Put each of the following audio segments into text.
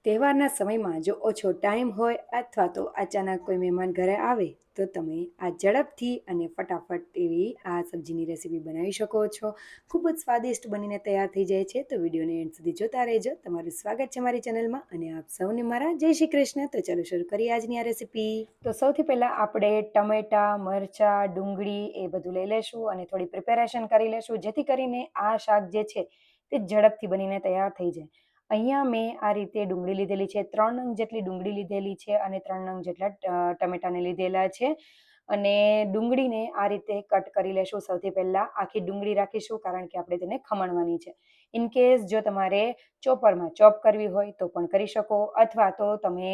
તહેવારના સમયમાં જો ઓછો ટાઈમ હોય અથવા તો અચાનક કોઈ મહેમાન ઘરે આવે તો તમે આ ઝડપથી અને ફટાફટ એવી આ સબ્જીની રેસીપી બનાવી શકો છો. ખૂબ જ સ્વાદિષ્ટ બનીને તૈયાર થઈ જાય છે. તો વિડીયોને એન્ડ સુધી જોતા રહેજો. તમારું સ્વાગત છે મારી ચેનલમાં અને આપ સૌને મારા જય શ્રી કૃષ્ણ. તો ચાલો શરૂ કરીએ આજની આ રેસીપી. તો સૌથી પહેલાં આપણે ટમેટા, મરચાં, ડુંગળી એ બધું લઈ લેશું અને થોડી પ્રિપેરેશન કરી લેશું જેથી કરીને આ શાક જે છે તે ઝડપથી બનીને તૈયાર થઈ જાય. અહીંયા મેં આ રીતે ડુંગળી લીધેલી છે, 3 નંગ જેટલી ડુંગળી લીધેલી છે અને 3 નંગ જેટલા ટમેટાને લીધેલા છે. અને ડુંગળીને આ રીતે કટ કરી લેશું. સૌથી પહેલાં આખી ડુંગળી રાખીશું કારણ કે આપણે તેને ખમણવાની છે. ઇન કેસ જો તમારે ચોપરમાં ચોપ કરવી હોય તો પણ કરી શકો, અથવા તો તમે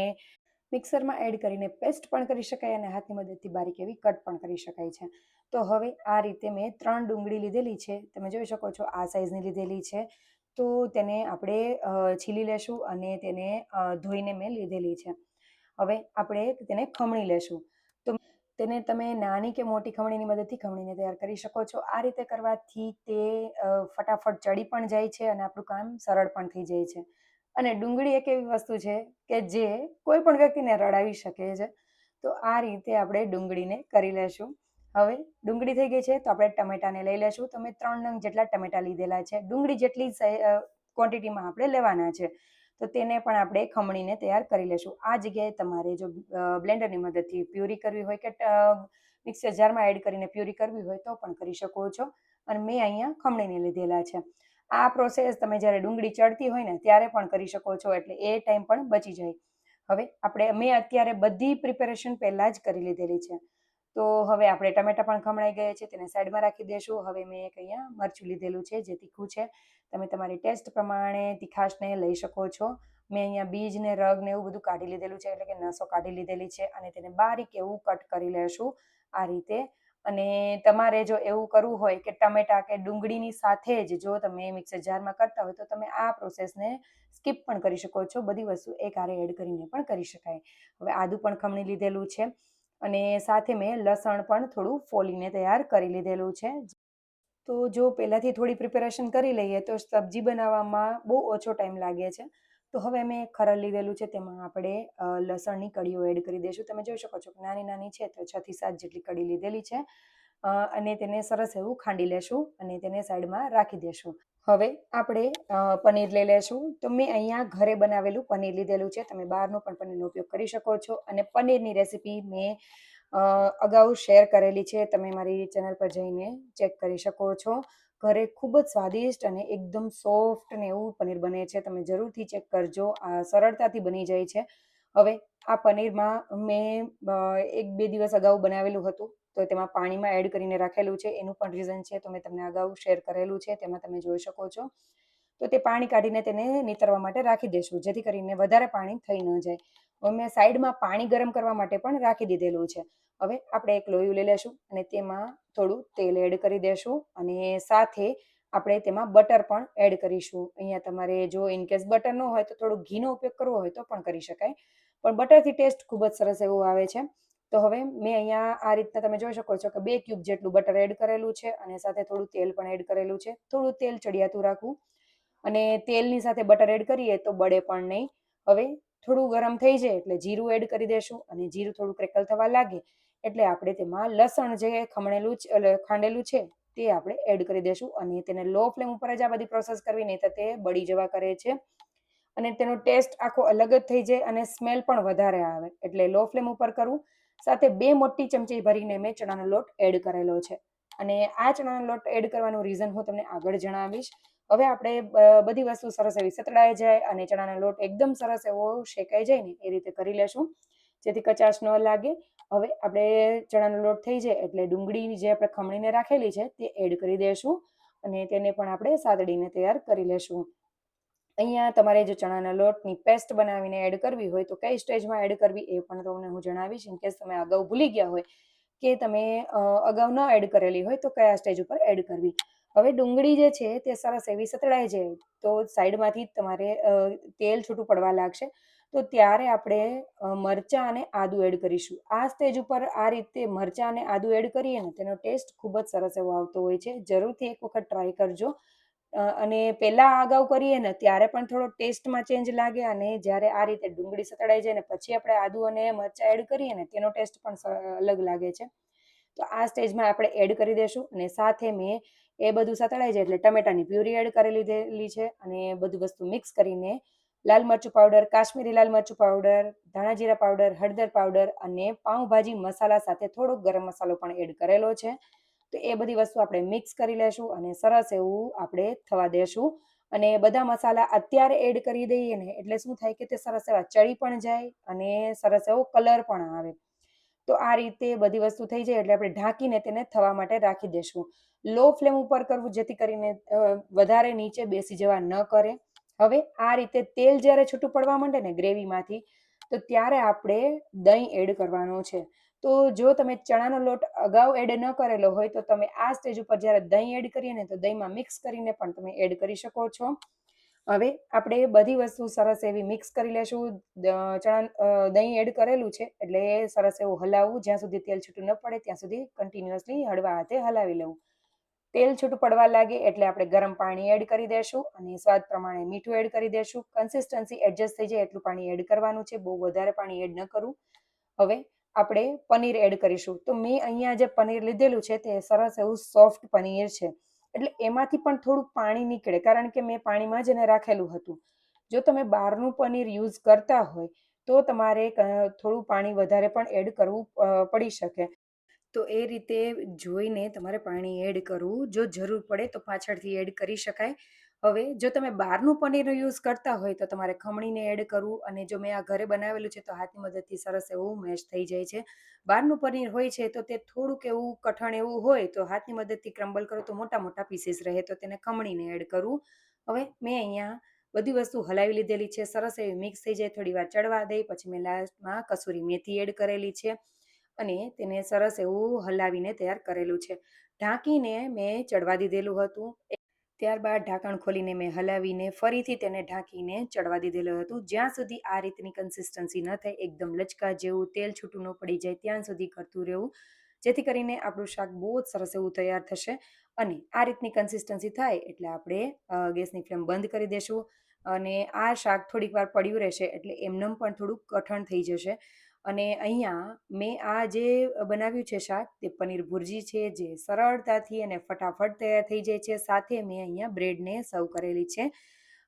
મિક્સરમાં એડ કરીને પેસ્ટ પણ કરી શકાય અને હાથની મદદથી બારીક એવી કટ પણ કરી શકાય છે. તો હવે આ રીતે મેં 3 ડુંગળી લીધેલી છે, તમે જોઈ શકો છો આ સાઇઝની લીધેલી છે. તો તેને આપણે છીલી લેશું અને તેને ધોઈને મેં લીધેલી છે. હવે આપણે તેને ખમણી લેશું. તો તેને તમે નાની કે મોટી ખમણીની મદદથી ખમણીને તૈયાર કરી શકો છો. આ રીતે કરવાથી તે ફટાફટ ચડી પણ જાય છે અને આપણું કામ સરળ પણ થઈ જાય છે. અને ડુંગળી એક એવી વસ્તુ છે કે જે કોઈ પણ વ્યક્તિને રડાવી શકે છે. તો આ રીતે આપણે ડુંગળીને કરી લેશું. હવે ડુંગળી થઈ ગઈ છે તો આપણે ટમેટાને લઈ લેશું. તો મેં 3 નંગ જેટલા ટમેટા લીધેલા છે. ડુંગળી જેટલી ક્વોન્ટિટીમાં આપણે લેવાના છે. તો તેને પણ આપણે ખમણીને તૈયાર કરી લેશું. આ જગ્યાએ તમારે જો બ્લેન્ડરની મદદથી પ્યુરી કરવી હોય કે મિક્સર જારમાં એડ કરીને પ્યુરી કરવી હોય તો પણ કરી શકો છો. અને મેં અહીંયા ખમણીને લીધેલા છે. આ પ્રોસેસ તમે જ્યારે ડુંગળી ચડતી હોય ને ત્યારે પણ કરી શકો છો, એટલે એ ટાઈમ પણ બચી જાય. હવે મેં અત્યારે બધી પ્રિપેરેશન પહેલાં જ કરી લીધેલી છે. તો હવે આપણે ટમેટા પણ ખમણાઈ ગયા છે, તેને સાઈડમાં રાખી દઈશું. હવે મેં એક અહીંયા મરચું લીધેલું છે જે તીખું છે. તમે તમારી ટેસ્ટ પ્રમાણે તીખાશને લઈ શકો છો. મેં અહીંયા બીજ ને રગ ને એવું બધું કાઢી લીધેલું છે, એટલે કે નસો કાઢી લીધેલી છે અને તેને બારીક એવું કટ કરી લેશું આ રીતે. અને તમારે જો એવું કરવું હોય કે ટમેટા કે ડુંગળીની સાથે જ જો તમે મિક્સર જારમાં કરતા હોય તો તમે આ પ્રોસેસને સ્કીપ પણ કરી શકો છો. બધી વસ્તુ એક હારે એડ કરીને પણ કરી શકાય. હવે આદું પણ ખમણી લીધેલું છે અને સાથે મેં લસણ પણ થોડું ફોલીને તૈયાર કરી લીધેલું છે. તો જો પહેલાંથી થોડી પ્રિપેરેશન કરી લઈએ તો સબ્જી બનાવવામાં બહુ ઓછો ટાઈમ લાગે છે. તો હવે મેં ખરલ લીધેલું છે, તેમાં આપણે લસણની કળીઓ એડ કરી દઈશું. તમે જોઈ શકો છો કે નાની નાની છે તો 6 થી 7 જેટલી કળી લીધેલી છે. અને તેને સરસ એવું ખાંડી લેશું અને તેને સાઈડમાં રાખી દેશું. હવે આપણે પનીર લઈ લેશું. તો મેં અહીંયા ઘરે બનાવેલું પનીર લીધેલું છે. તમે બહારનું પણ પનીરનો ઉપયોગ કરી શકો છો. અને પનીરની રેસીપી મેં અગાઉ શેર કરેલી છે, તમે મારી ચેનલ પર જઈને ચેક કરી શકો છો. ઘરે ખૂબ જ સ્વાદિષ્ટ અને એકદમ સોફ્ટ ને એવું પનીર બને છે. તમે જરૂરથી ચેક કરજો, આ સરળતાથી બની જાય છે. હવે આ પનીરમાં મેં 1-2 દિવસ અગાઉ બનાવેલું હતું, તો તેમાં પાણીમાં એડ કરીને રાખેલું છે. એનું પણ રીઝન છે તો મેં તમને અગાઉ શેર કરેલું છે, તેમાં તમે જોઈ શકો છો. તો તે પાણી કાઢીને તેને નીતરવા માટે રાખી દેશું જેથી કરીને વધારે પાણી થઈ ન જાય. હવે મેં સાઈડમાં પાણી ગરમ કરવા માટે પણ રાખી દીધેલું છે. હવે આપણે એક લોયું લઈ લેશું અને તેમાં થોડું તેલ એડ કરી દેશું અને સાથે આપણે તેમાં બટર પણ એડ કરીશું. અહીંયા તમારે જો ઇનકેસ બટર ન હોય તો થોડું ઘીનો ઉપયોગ કરવો હોય તો પણ કરી શકાય, પણ બટરથી ટેસ્ટ ખૂબ જ સરસ એવું આવે છે. તો હવે મેં અહીંયા આ રીતના તમે જોઈ શકો છો કે 2 ક્યુબ જેટલું બટર એડ કરેલું છે અને સાથે થોડું તેલ પણ એડ કરેલું છે. થોડું તેલ ચડિયાતું રાખવું અને તેલની સાથે બટર એડ કરીએ તો બળે પણ નહીં. હવે થોડું ગરમ થઈ જાય એટલે જીરું એડ કરી દેશું અને જીરું થોડું ક્રેકલ થવા લાગે એટલે આપણે તેમાં લસણ જે ખમણેલું ખાંડેલું છે તે આપણે એડ કરી દેશું અને તેને લો ફ્લેમ ઉપર જ આ બધી પ્રોસેસ કરવી, નહીં તો તે બળી જવા કરે છે અને તેનો ટેસ્ટ આખો અલગ જ થઈ જાય અને સ્મેલ પણ વધારે આવે, એટલે લો ફ્લેમ ઉપર કરવું. સાથે 2 મોટી ચમચી ભરીને મેં ચણાનો લોટ એડ કરેલો છે અને આ ચણાનો લોટ એડ કરવાનું રીઝન હું તમને આગળ જણાવીશ. હવે આપણે બધી વસ્તુ સરસ એવી સતળાઈ જાય અને ચણાનો લોટ એકદમ સરસ એવો શેકાઈ જાય ને એ રીતે કરી લેશું જેથી કચાશ ન લાગે. હવે આપણે ચણાનો લોટ થઈ જાય એટલે ડુંગળી જે આપણે ખમણીને રાખેલી છે તે એડ કરી દઈશું અને તેને પણ આપણે સાતડીને તૈયાર કરી લેશું. અહીંયા તમારે જો ચણાના લોટની પેસ્ટ બનાવીને એડ કરવી હોય તો કઈ સ્ટેજમાં એડ કરવી એ પણ તમને હું જણાવીશ. ઇન કેસ તમે અગાઉ ભૂલી ગયા હોય કે તમે અગાઉ ન એડ કરેલી હોય તો કયા સ્ટેજ ઉપર એડ કરવી. હવે ડુંગળી જે છે તે સરસ એવી સતળાઈ જાય તો સાઈડમાંથી તમારે તેલ છૂટું પડવા લાગશે તો ત્યારે આપણે મરચાં અને આદું એડ કરીશું. આ સ્ટેજ ઉપર આ રીતે મરચાં અને આદું એડ કરીએ ને તેનો ટેસ્ટ ખૂબ જ સરસ એવો આવતો હોય છે. જરૂરથી એક વખત ટ્રાય કરજો. અને પહેલાં અગાઉ કરીએ ને ત્યારે પણ થોડો ટેસ્ટમાં ચેન્જ લાગે, અને જ્યારે આ રીતે ડુંગળી સતળાઈ જાય ને પછી આપણે આદુ અને મરચાં એડ કરીએ ને તેનો ટેસ્ટ પણ અલગ લાગે છે. તો આ સ્ટેજમાં આપણે એડ કરી દઈશું, અને સાથે મેં એ બધું સતળાઈ જાય એટલે ટમેટાની પ્યુરી એડ કરી લીધેલી છે, અને બધું વસ્તુ મિક્સ કરીને લાલ મરચું પાવડર, કાશ્મીરી લાલ મરચું પાવડર, ધાણા જીરા પાવડર, હળદર પાવડર અને પાઉંભાજી મસાલા સાથે થોડોક ગરમ મસાલો પણ એડ કરેલો છે. તો એ બધી વસ્તુ આપણે મિક્સ કરી લેશું અને સરસ એવું આપણે થવા દેશું. અને બધા મસાલા અત્યારે એડ કરી દઈએ ને એટલે શું થાય કે તે સરસ એવા ચડી પણ જાય અને સરસ એવો કલર પણ આવે. તો આ રીતે બધી વસ્તુ થઈ જાય એટલે આપણે ઢાંકીને તેને થવા માટે રાખી દેશું. લો ફ્લેમ ઉપર કરવું જેથી કરીને વધારે નીચે બેસી જવા ન કરે. હવે આ રીતે તેલ જ્યારે છૂટું પડવા માંડે ને ગ્રેવીમાંથી, તો ત્યારે આપણે દહીં એડ કરવાનો છે. તો જો તમે ચણાનો લોટ અગાઉ એડ ન કરેલો હોય તો તમે આ સ્ટેજ ઉપર જ્યારે દહીં એડ કરીએ ને તો દહીંમાં મિક્સ કરીને પણ તમે એડ કરી શકો છો. હવે આપણે બધી વસ્તુ સરસ એવી મિક્સ કરી લેશું. દહીં એડ કરેલું છે એટલે સરસ એવું હલાવવું, જ્યાં સુધી તેલ છૂટું ન પડે ત્યાં સુધી કન્ટિન્યુઅસલી હળવા હાથે હલાવી લેવું. તેલ છૂટું પડવા લાગે એટલે આપણે ગરમ પાણી એડ કરી દેશું અને સ્વાદ પ્રમાણે મીઠું એડ કરી દેશું. કન્સિસ્ટન્સી એડજસ્ટ થઈ જાય એટલું પાણી એડ કરવાનું છે, બહુ વધારે પાણી એડ ન કરવું. હવે આપણે પનીર એડ કરીશું. તો મેં અહીંયા જે પનીર લીધેલું છે તે સરસ એવું સોફ્ટ પનીર છે, એટલે એમાંથી પણ થોડુંક પાણી નીકળે કારણ કે મેં પાણીમાં જ એને રાખેલું હતું. જો તમે બહારનું પનીર યુઝ કરતા હોય તો તમારે થોડું પાણી વધારે પણ એડ કરવું પડી શકે. તો એ રીતે જોઈને તમારે પાણી એડ કરવું. જો જરૂર પડે તો પાછળથી એડ કરી શકાય. હવે જો તમે બહારનું પનીર યુઝ કરતા હોય તો તમારે ખમણીને એડ કરવું, અને જો મેં આ ઘરે બનાવેલું છે તો હાથની મદદથી સરસ એવું મેશ થઈ જાય છે. બહારનું પનીર હોય છે તો તે થોડુંક એવું કઠણ એવું હોય તો હાથની મદદથી ક્રમ્બલ કરો તો મોટા મોટા પીસીસ રહે, તો તેને ખમણીને એડ કરવું. હવે મેં અહીંયા બધી વસ્તુ હલાવી લીધેલી છે, સરસ એવી મિક્સ થઈ જાય થોડી વાર ચડવા દઈ, પછી મેં લાસ્ટમાં કસૂરી મેથી એડ કરેલી છે અને તેને સરસ એવું હલાવીને તૈયાર કરેલું છે. ઢાંકીને મેં ચડવા દીધેલું હતું. ત્યારબાદ ઢાંકણ ખોલીને મેં હલાવીને ફરીથી તેને ઢાંકીને ચડવા દીધેલું હતું. જ્યાં સુધી આ રીતની કન્સિસ્ટન્સી ન થાય, એકદમ લચકા જેવું તેલ છૂટું ન પડી જાય ત્યાં સુધી કરતું રહેવું, જેથી કરીને આપણું શાક બહુ જ સરસ એવું તૈયાર થશે. અને આ રીતની કન્સિસ્ટન્સી થાય એટલે આપણે ગેસની ફ્લેમ બંધ કરી દેશું, અને આ શાક થોડીક વાર પડ્યું રહેશે એટલે એમનેમ પણ થોડુંક કઠણ થઈ જશે. અને અહીંયા મેં આ જે બનાવ્યું છે શાક તે પનીર ભુરજી છે, જે સરળતાથી અને ફટાફટ તૈયાર થઈ જાય છે. સાથે મેં અહીંયા બ્રેડને સર્વ કરેલી છે,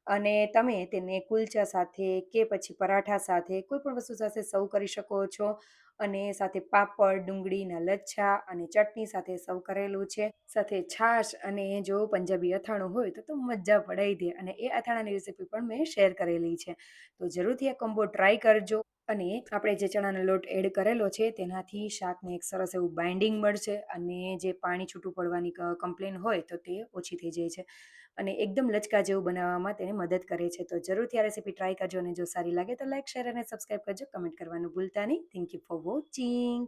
અને તમે તેને કુલચા સાથે કે પછી પરાઠા સાથે કોઈ પણ વસ્તુ સાથે સર્વ કરી શકો છો. અને સાથે પાપડ, ડુંગળીના લચ્છા અને ચટણી સાથે સર્વ કરેલું છે. સાથે છાશ અને જો પંજાબી અથાણું હોય તો મજા પડાવી દે, અને એ અથાણાની રેસીપી પણ મેં શેર કરેલી છે. તો જરૂરથી આ કોમ્બો ટ્રાય કરજો. અને આપણે જે ચણાનો લોટ એડ કરેલો છે તેનાથી શાકને એક સરસ એવું બાઇન્ડિંગ મળશે, અને જે પાણી છૂટું પડવાની કમ્પ્લેન હોય તો તે ઓછી થઈ જાય છે, અને એકદમ લચકા જેવું બનાવવામાં તેને મદદ કરે છે. તો જરૂરથી આ રેસીપી ટ્રાય કરજો, અને જો સારી લાગે તો લાઇક, શેર અને સબસ્ક્રાઈબ કરજો. કમેન્ટ કરવાનું ભૂલતા નહીં. Thank you for watching.